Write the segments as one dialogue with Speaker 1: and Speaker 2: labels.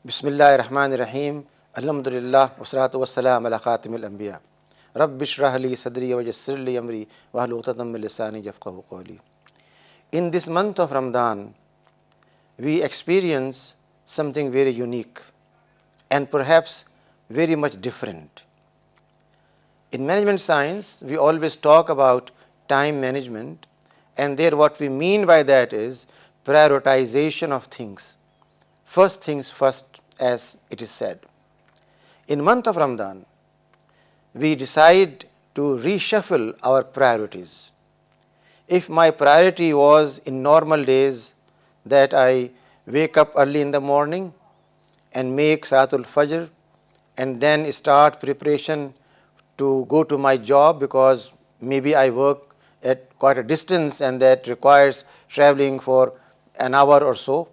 Speaker 1: Bismillahir Rahmanir Rahim. Alhamdulillah wassalatu wassalam ala khatimil anbiya. Rabbi shrah li sadri wa yassir li amri wahlul 'uqdatam min lisani yafqahu qawli. In this month of Ramadan, we experience something very unique and perhaps very much different. In management science, we always talk about time management, and there what we mean by that is prioritization of things. First things first, as it is said. In month of Ramadan, we decide to reshuffle our priorities. If my priority was in normal days that I wake up early in the morning and make Salatul Fajr and then start preparation to go to my job, because maybe I work at quite a distance and that requires traveling for an hour or so,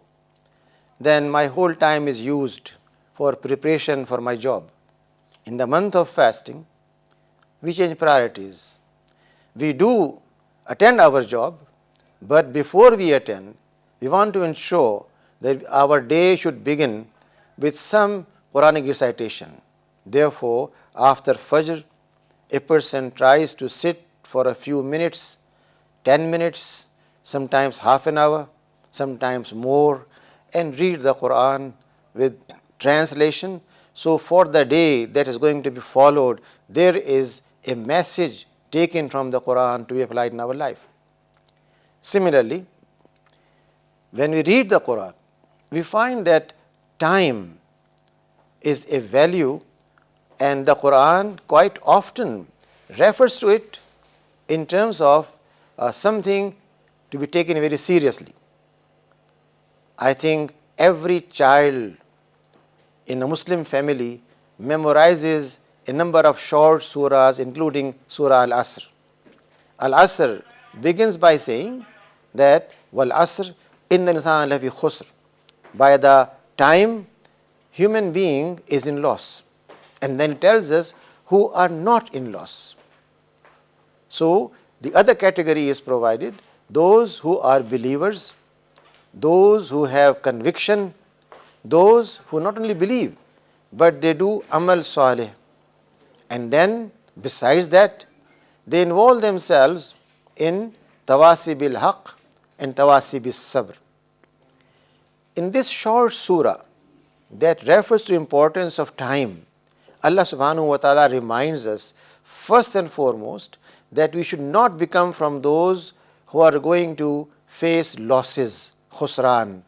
Speaker 1: then my whole time is used for preparation for my job. In the month of fasting, we change priorities. We do attend our job, but before we attend, we want to ensure that our day should begin with some Quranic recitation. Therefore, after Fajr, a person tries to sit for a few minutes, 10 minutes, sometimes half an hour, sometimes more, and read the Quran with translation. So for the day that is going to be followed, there is a message taken from the Quran to be applied in our life. Similarly, when we read the Quran, we find that time is a value, and the Quran quite often refers to it in terms of something to be taken very seriously. I think every child in a Muslim family memorizes a number of short surahs, including Surah Al-Asr. Al-Asr begins by saying that Wal Asr inna al-insana lafi khusr. By the time, human being is in loss. And then it tells us who are not in loss. So the other category is provided, those who are believers, those who have conviction, those who not only believe, but they do amal salih. And then besides that, they involve themselves in tawasi bil haqq and tawasi bis sabr. In this short surah that refers to importance of time, Allah subhanahu wa ta'ala reminds us first and foremost that we should not become from those who are going to face losses, khusran,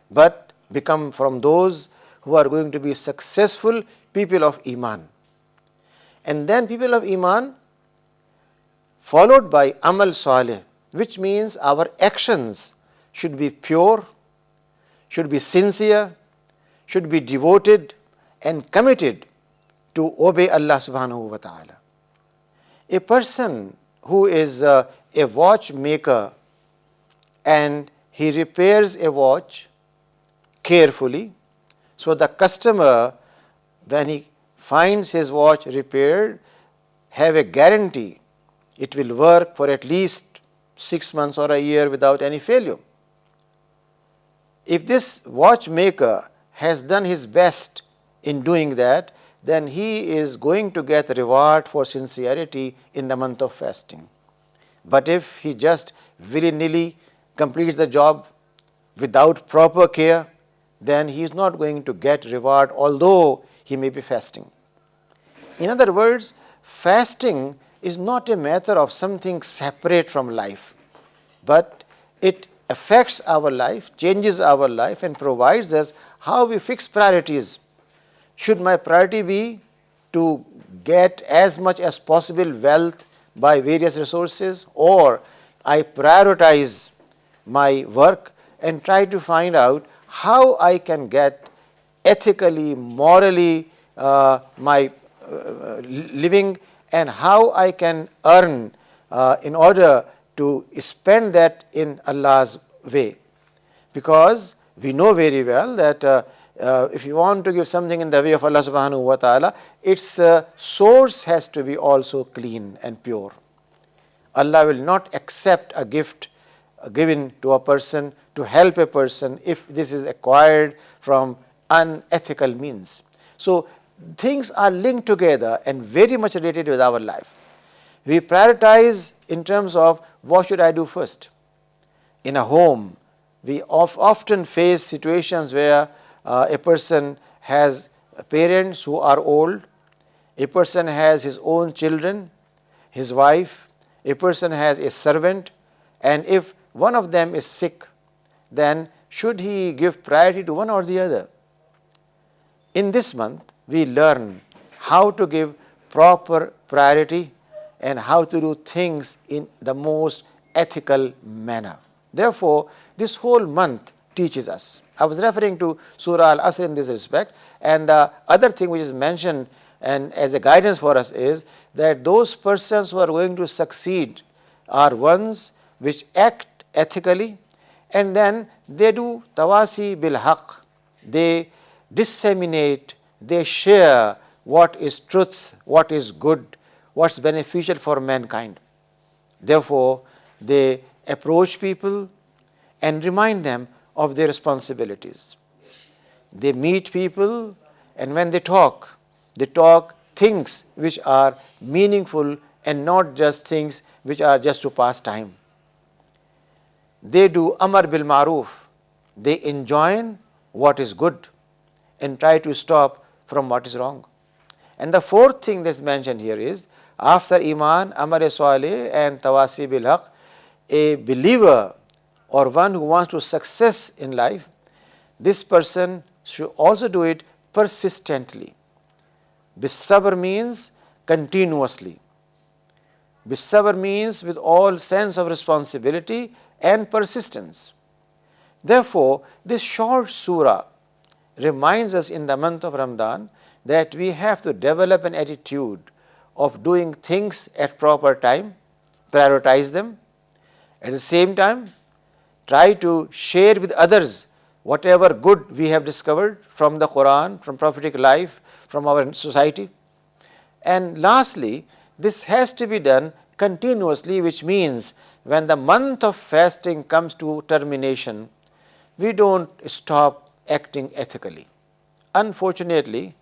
Speaker 1: but become from those who are going to be successful people of Iman. And then people of Iman followed by amal salih, which means our actions should be pure, should be sincere, should be devoted and committed to obey Allah subhanahu wa ta'ala. A person who is a watchmaker and he repairs a watch carefully, so the customer, when he finds his watch repaired, have a guarantee it will work for at least 6 months or a year without any failure. If this watchmaker has done his best in doing that, then he is going to get reward for sincerity in the month of fasting. But if he just willy-nilly completes the job without proper care, then he is not going to get reward, although he may be fasting. In other words, fasting is not a matter of something separate from life, but it affects our life, changes our life, and provides us how we fix priorities. Should my priority be to get as much as possible wealth by various resources, or I prioritize my work and try to find out how I can get ethically, morally my living, and how I can earn in order to spend that in Allah's way. Because we know very well that if you want to give something in the way of Allah subhanahu wa ta'ala, its source has to be also clean and pure. Allah will not accept a gift given to a person to help a person if this is acquired from unethical means. So things are linked together and very much related with our life. We prioritize in terms of what should I do first. In a home, we often face situations where a person has parents who are old, a person has his own children, his wife, a person has a servant, and if one of them is sick, then should he give priority to one or the other? In this month, we learn how to give proper priority and how to do things in the most ethical manner. Therefore, this whole month teaches us. I was referring to Surah Al-Asr in this respect, and the other thing which is mentioned and as a guidance for us is that those persons who are going to succeed are ones which act ethically, and then they do tawasi bil haq. They disseminate, they share what is truth, what is good, what's beneficial for mankind. Therefore, they approach people and remind them of their responsibilities. They meet people, and when they talk things which are meaningful and not just things which are just to pass time. They do amar bil maroof. They enjoin what is good and try to stop from what is wrong. And the fourth thing that's mentioned here is, after Iman, Amar Saleh and Tawasi bil Haq, a believer or one who wants to success in life, this person should also do it persistently. Bis-sabr means continuously. Bis-sabr means with all sense of responsibility and persistence. Therefore, this short surah reminds us in the month of Ramadan that we have to develop an attitude of doing things at proper time, prioritize them. At the same time, try to share with others whatever good we have discovered from the Quran, from prophetic life, from our society. And lastly, this has to be done continuously, which means when the month of fasting comes to termination, we don't stop acting ethically. Unfortunately,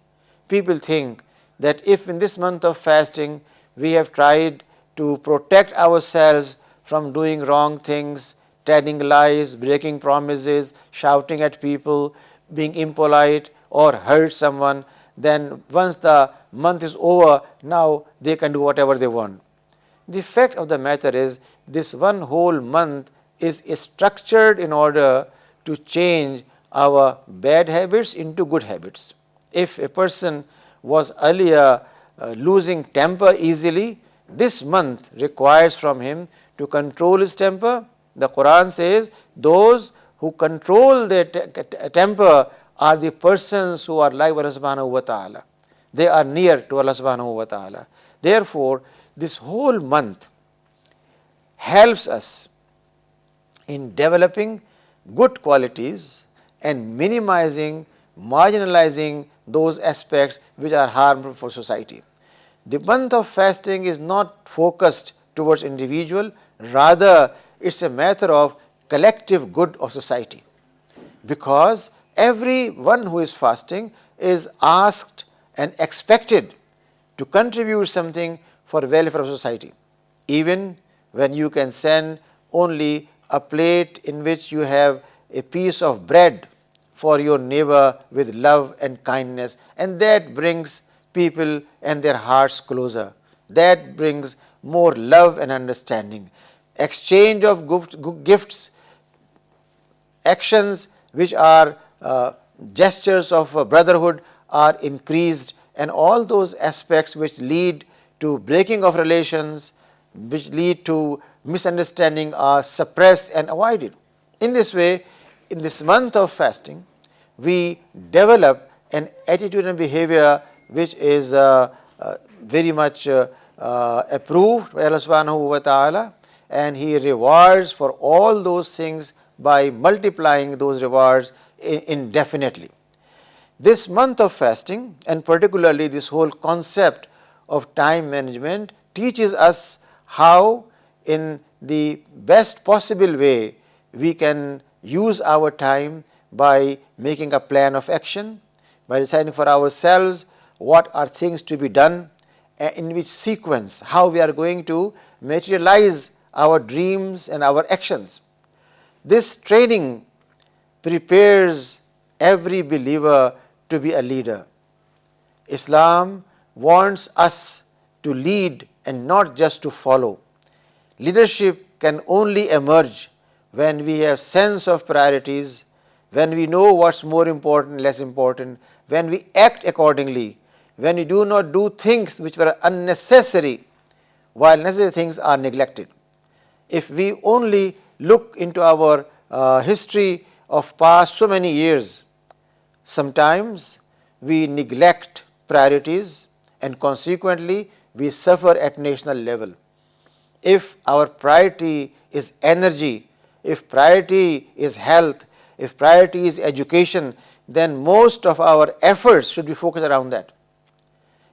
Speaker 1: people think that if in this month of fasting we have tried to protect ourselves from doing wrong things, telling lies, breaking promises, shouting at people, being impolite or hurt someone, then once the month is over, now they can do whatever they want. The fact of the matter is, this one whole month is structured in order to change our bad habits into good habits. If a person was earlier losing temper easily, this month requires from him to control his temper. The Quran says those who control their temper are the persons who are like Allah subhanahu wa ta'ala. They are near to Allah subhanahu wa ta'ala. Therefore, this whole month helps us in developing good qualities and minimizing, marginalizing those aspects which are harmful for society. The month of fasting is not focused towards individual, rather it's a matter of collective good of society, because everyone who is fasting is asked and expected to contribute something for the welfare of society. Even when you can send only a plate in which you have a piece of bread for your neighbor with love and kindness, and that brings people and their hearts closer. That brings more love and understanding. Exchange of gifts, actions which are gestures of brotherhood are increased, and all those aspects which lead to breaking of relations, which lead to misunderstanding are suppressed and avoided. In this way, in this month of fasting, we develop an attitude and behavior which is very much approved by Allah subhanahu wa ta'ala, and He rewards for all those things by multiplying those rewards indefinitely. This month of fasting, and particularly this whole concept of time management, teaches us how in the best possible way we can use our time by making a plan of action, by deciding for ourselves what are things to be done, in which sequence, how we are going to materialize our dreams and our actions. This training prepares every believer to be a leader. Islam wants us to lead and not just to follow. Leadership can only emerge when we have sense of priorities, when we know what's more important, less important, when we act accordingly, when we do not do things which were unnecessary while necessary things are neglected. If we only look into our history of past so many years, sometimes we neglect priorities and consequently we suffer at national level. If our priority is energy, if priority is health, if priority is education, then most of our efforts should be focused around that.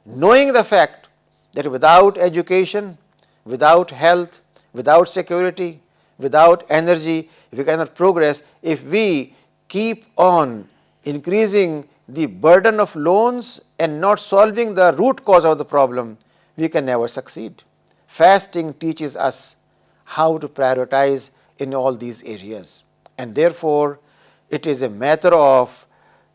Speaker 1: Knowing the fact that without education, without health, without security, without energy, we cannot progress. If we keep on increasing the burden of loans and not solving the root cause of the problem, we can never succeed. Fasting teaches us how to prioritize in all these areas, and therefore it is a matter of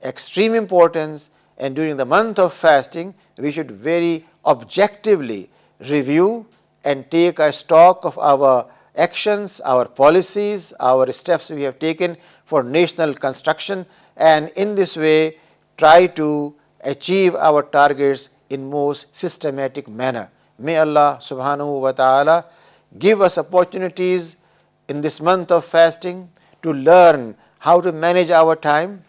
Speaker 1: extreme importance, and during the month of fasting we should very objectively review and take a stock of our actions, our policies, our steps we have taken for national construction, and in this way try to achieve our targets in most systematic manner. May Allah subhanahu wa ta'ala give us opportunities in this month of fasting to learn how to manage our time,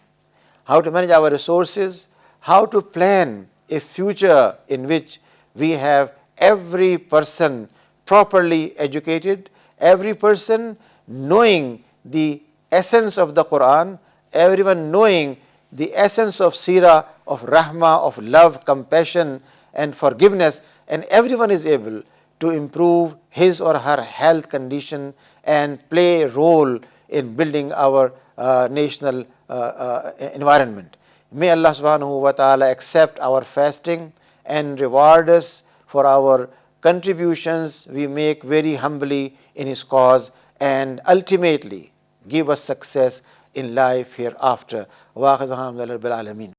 Speaker 1: how to manage our resources, how to plan a future in which we have every person properly educated, every person knowing the essence of the Quran, everyone knowing the essence of seerah, of rahmah, of love, compassion and forgiveness, and everyone is able to improve his or her health condition and play a role in building our national environment. May Allah subhanahu wa ta'ala accept our fasting and reward us for our contributions we make very humbly in His cause, and ultimately give us success in life hereafter. Wa akhir da'wana rabbil alamin.